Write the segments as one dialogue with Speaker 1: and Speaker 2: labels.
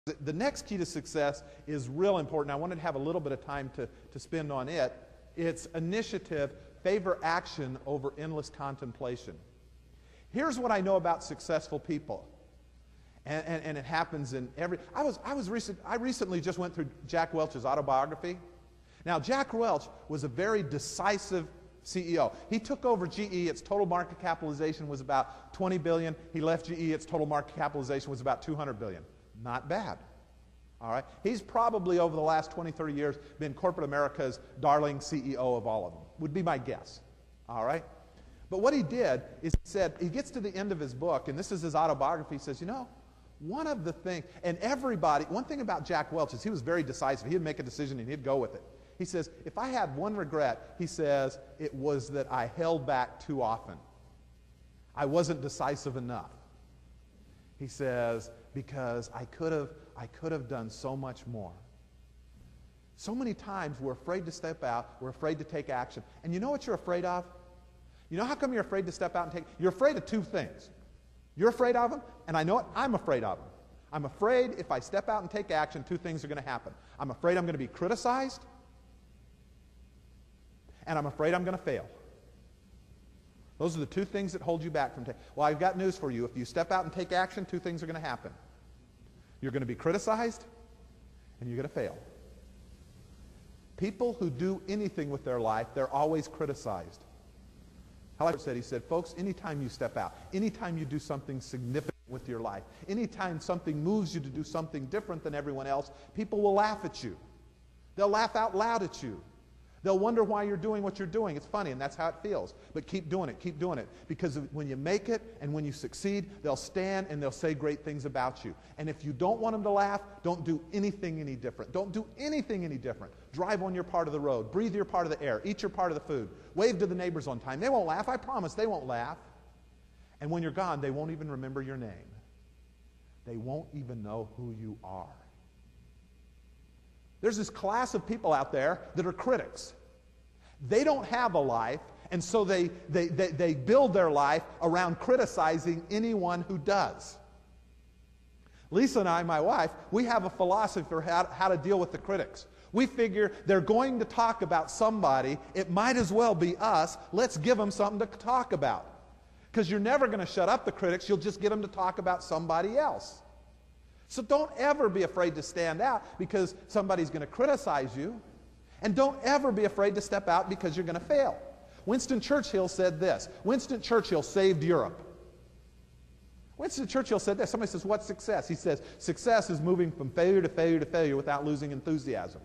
Speaker 1: The next key to success is real important. I wanted to have a little bit of time to spend on it. It's initiative, favor action over endless contemplation. Here's what I know about successful people. And it happens in every... I recently just went through Jack Welch's autobiography. Now, Jack Welch was a very decisive CEO. He took over GE. Its total market capitalization was about $20 billion. He left GE. Its total market capitalization was about $200 billion. Not bad. All right? He's probably, over the last 20, 30 years, been corporate America's darling CEO of all of them, would be my guess. All right? But what he did is he said, he gets to the end of his book, and this is his autobiography. He says, you know, one of the things, and everybody, one thing about Jack Welch is he was very decisive. He'd make a decision and he'd go with it. He says, if I had one regret, he says, it was that I held back too often. I wasn't decisive enough. He says, because I could have done so much more. So many times we're afraid to step out, we're afraid to take action. And you know what you're afraid of? You know how come you're afraid to step out and take? You're afraid of two things. You're afraid of them, and I know it, I'm afraid of them. I'm afraid if I step out and take action, two things are going to happen. I'm afraid I'm going to be criticized, and I'm afraid I'm going to fail. Those are the two things that hold you back from taking. Well, I've got news for you. If you step out and take action, two things are going to happen. You're going to be criticized, and you're going to fail. People who do anything with their life, they're always criticized. Howard said, he said, folks, anytime you step out, anytime you do something significant with your life, anytime something moves you to do something different than everyone else, people will laugh at you. They'll laugh out loud at you. They'll wonder why you're doing what you're doing. It's funny, and that's how it feels. But keep doing it, because when you make it and when you succeed, they'll stand and they'll say great things about you. And if you don't want them to laugh, don't do anything any different. Don't do anything any different. Drive on your part of the road. Breathe your part of the air. Eat your part of the food. Wave to the neighbors on time. They won't laugh. I promise they won't laugh. And when you're gone, they won't even remember your name. They won't even know who you are. There's this class of people out there that are critics. They don't have a life, and so they build their life around criticizing anyone who does. Lisa and I, my wife, we have a philosophy for how to deal with the critics. We figure they're going to talk about somebody. It might as well be us. Let's give them something to talk about. Because you're never going to shut up the critics. You'll just get them to talk about somebody else. So don't ever be afraid to stand out because somebody's going to criticize you. And don't ever be afraid to step out because you're going to fail. Winston Churchill said this. Winston Churchill saved Europe. Winston Churchill said this. Somebody says, what's success? He says, success is moving from failure to failure to failure without losing enthusiasm.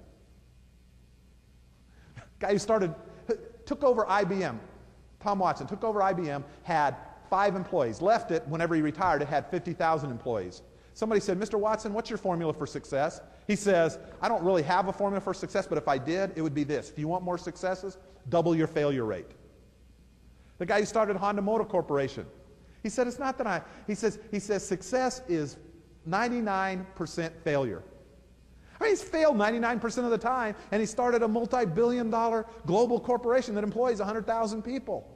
Speaker 1: Guy who took over IBM, Tom Watson, took over IBM, had 5 employees. Left it, whenever he retired, it had 50,000 employees. Somebody said, Mr. Watson, what's your formula for success? He says, I don't really have a formula for success, but if I did, it would be this. If you want more successes, double your failure rate. The guy who started Honda Motor Corporation, he said, it's not that he says success is 99% failure. I mean, he's failed 99% of the time, and he started a multi-billion-dollar global corporation that employs 100,000 people.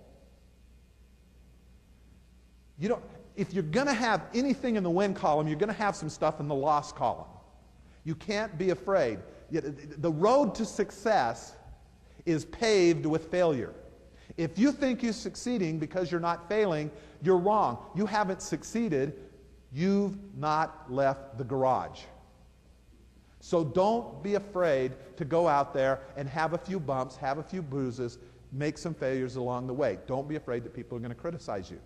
Speaker 1: If you're going to have anything in the win column, you're going to have some stuff in the loss column. You can't be afraid. The road to success is paved with failure. If you think you're succeeding because you're not failing, you're wrong. You haven't succeeded. You've not left the garage. So don't be afraid to go out there and have a few bumps, have a few bruises, make some failures along the way. Don't be afraid that people are going to criticize you.